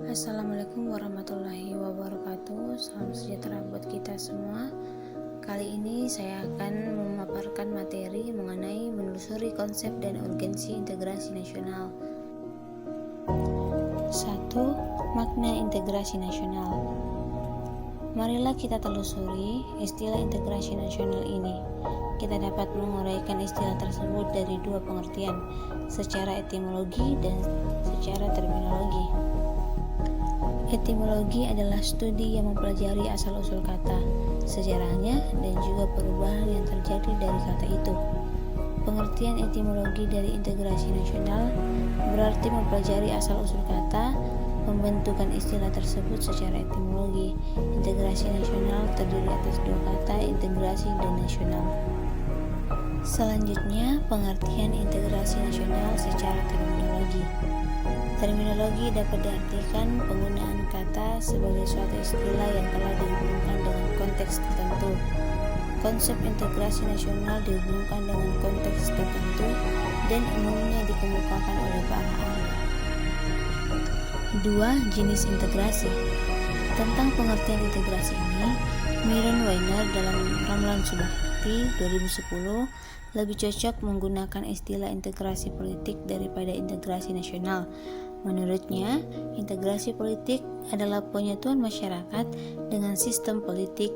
Assalamualaikum warahmatullahi wabarakatuh. Salam sejahtera buat kita semua. Kali ini saya akan memaparkan materi mengenai menelusuri konsep dan urgensi integrasi nasional. 1. Makna integrasi nasional. Marilah kita telusuri istilah integrasi nasional ini. Kita dapat menguraikan istilah tersebut dari dua pengertian, secara etimologi dan secara terminologi. Etimologi adalah studi yang mempelajari asal-usul kata, sejarahnya, dan juga perubahan yang terjadi dari kata itu. Pengertian etimologi dari integrasi nasional berarti mempelajari asal-usul kata, pembentukan istilah tersebut secara etimologi. Integrasi nasional terdiri atas dua kata, integrasi dan nasional. Selanjutnya, pengertian integrasi nasional secara terminologi. Terminologi dapat diartikan penggunaan kata sebagai suatu istilah yang telah dihubungkan dengan konteks tertentu. Konsep integrasi nasional dihubungkan dengan konteks tertentu dan umumnya dikemukakan oleh para ahli. 2. Jenis integrasi. Tentang pengertian integrasi ini, Myron Weiner dalam Ramlan Subakti 2010 lebih cocok menggunakan istilah integrasi politik daripada integrasi nasional. Menurutnya, integrasi politik adalah penyatuan masyarakat dengan sistem politik.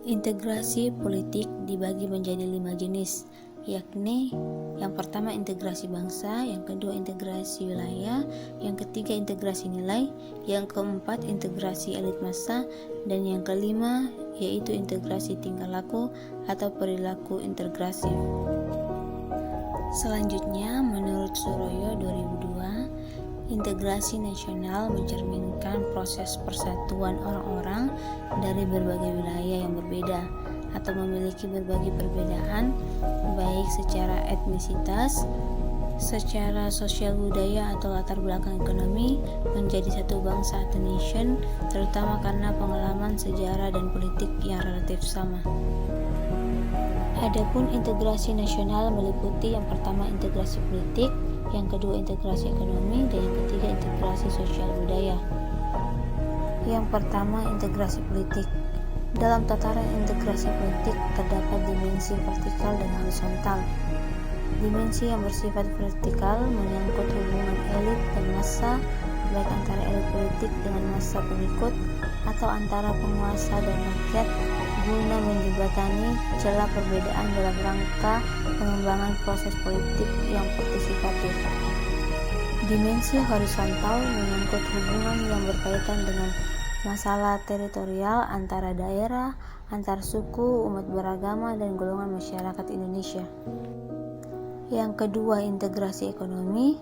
Integrasi politik dibagi menjadi 5 jenis, yakni yang pertama integrasi bangsa, yang kedua integrasi wilayah, yang ketiga integrasi nilai, yang keempat integrasi elit massa, dan yang kelima yaitu integrasi tingkah laku atau perilaku integrasif. Selanjutnya, menurut Suroyo 2002, integrasi nasional mencerminkan proses persatuan orang-orang dari berbagai wilayah yang berbeda atau memiliki berbagai perbedaan, baik secara etnisitas, secara sosial budaya atau latar belakang ekonomi, menjadi satu bangsa atau nation, terutama karena pengalaman sejarah dan politik yang relatif sama. Adapun integrasi nasional meliputi yang pertama integrasi politik, yang kedua integrasi ekonomi, dan yang ketiga integrasi sosial budaya. Yang pertama integrasi politik. Dalam tataran integrasi politik terdapat dimensi vertikal dan horizontal. Dimensi yang bersifat vertikal menyangkut hubungan elit dan massa, baik antara elit politik dengan massa pengikut atau antara penguasa dan rakyat, guna menjembatani celah perbedaan dalam rangka pengembangan proses politik yang partisipatif. Dimensi horizontal menyangkut hubungan yang berkaitan dengan masalah teritorial antara daerah, antar suku, umat beragama, dan golongan masyarakat Indonesia. Yang kedua, integrasi ekonomi.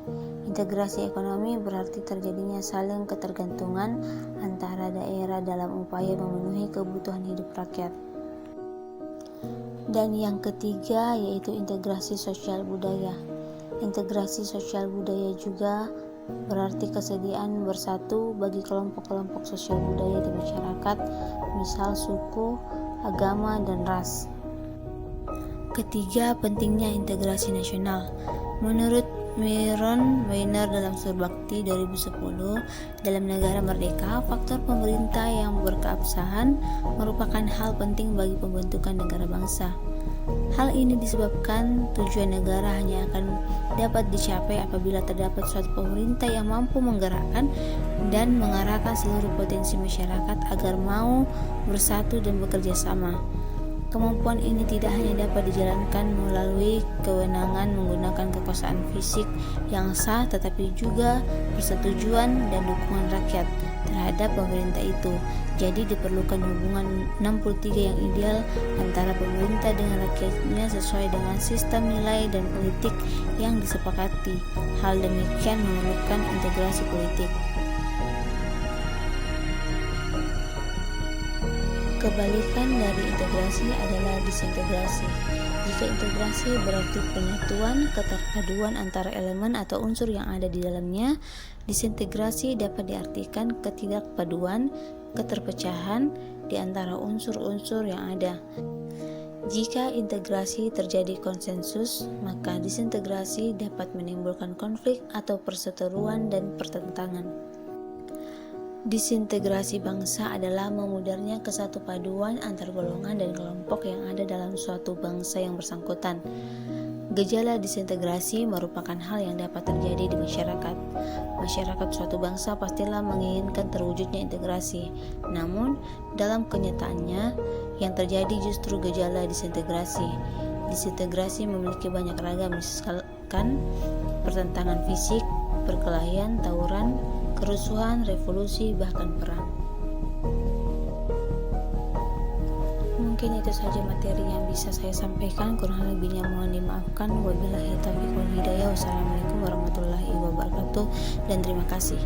Integrasi ekonomi berarti terjadinya saling ketergantungan antara daerah dalam upaya memenuhi kebutuhan hidup rakyat. Dan yang ketiga yaitu integrasi sosial budaya. Integrasi sosial budaya juga berarti kesediaan bersatu bagi kelompok-kelompok sosial budaya di masyarakat, misal suku, agama, dan ras. Ketiga, pentingnya integrasi nasional. Menurut Myron Weiner dalam Surbakti 2010, dalam negara merdeka, faktor pemerintah yang berkeabsahan merupakan hal penting bagi pembentukan negara bangsa. Hal ini disebabkan tujuan negara hanya akan dapat dicapai apabila terdapat suatu pemerintah yang mampu menggerakkan dan mengarahkan seluruh potensi masyarakat agar mau bersatu dan bekerja sama. Kemampuan ini tidak hanya dapat dijalankan melalui kewenangan menggunakan kekuasaan fisik yang sah, tetapi juga persetujuan dan dukungan rakyat terhadap pemerintah itu. Jadi diperlukan hubungan 63 yang ideal antara pemerintah dengan rakyatnya sesuai dengan sistem nilai dan politik yang disepakati. Hal demikian memerlukan integrasi politik. Kebalikan dari integrasi adalah disintegrasi. Jika integrasi berarti penyatuan, keterpaduan antara elemen atau unsur yang ada di dalamnya, disintegrasi dapat diartikan ketidakpaduan, keterpecahan di antara unsur-unsur yang ada. Jika integrasi terjadi konsensus, maka disintegrasi dapat menimbulkan konflik atau perseteruan dan pertentangan. Disintegrasi bangsa adalah memudarnya kesatupaduan antar golongan dan kelompok yang ada dalam suatu bangsa yang bersangkutan. Gejala disintegrasi merupakan hal yang dapat terjadi di masyarakat. Masyarakat suatu bangsa pastilah menginginkan terwujudnya integrasi. Namun, dalam kenyataannya, yang terjadi justru gejala disintegrasi. Disintegrasi memiliki banyak ragam, misalkan pertentangan fisik, perkelahian, tawuran, kerusuhan, revolusi, bahkan perang. Mungkin itu saja materi yang bisa saya sampaikan, kurang lebihnya mohon dimaafkan. Wabillahi taufiq wal hidayah. Wassalamualaikum warahmatullahi wabarakatuh dan terima kasih.